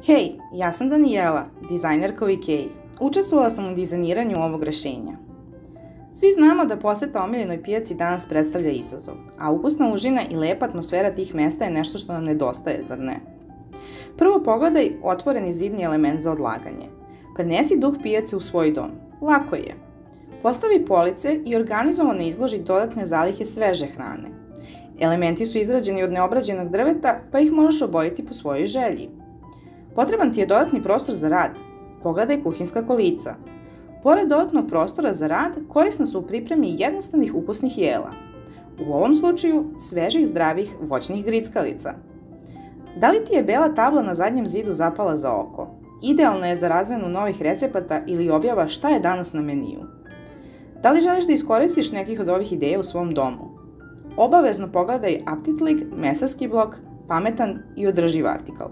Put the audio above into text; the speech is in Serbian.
Hej, ja sam Danijela, dizajnerka u IKEA. Učestvovala sam u dizajniranju ovog rešenja. Svi znamo da poseta omiljenoj pijaci danas predstavlja izazov, a ukusna užina i lepa atmosfera tih mesta je nešto što nam nedostaje, zar ne? Prvo pogledaj otvoreni zidni element za odlaganje. Prenesi duh pijace u svoj dom. Lako je. Postavi police i organizovano izloži dodatne zalihe sveže hrane. Elementi su izrađeni od neobrađenog drveta, pa ih možeš obojiti po svojoj želji. Potreban ti je dodatni prostor za rad. Pogledaj kuhinjska kolica. Pored dodatnog prostora za rad, korisna su u pripremi jednostavnih ukusnih jela. U ovom slučaju, svežih, zdravih, voćnih grickalica. Da li ti je bela tabla na zadnjem zidu zapala za oko? Idealna je za razmenu novih recepata ili objava šta je danas na meniju. Da li želiš da iskoristiš nekih od ovih ideja u svom domu? Obavezno pogledaj Aptitlik, mesarski blok, pametan i održiv artikal.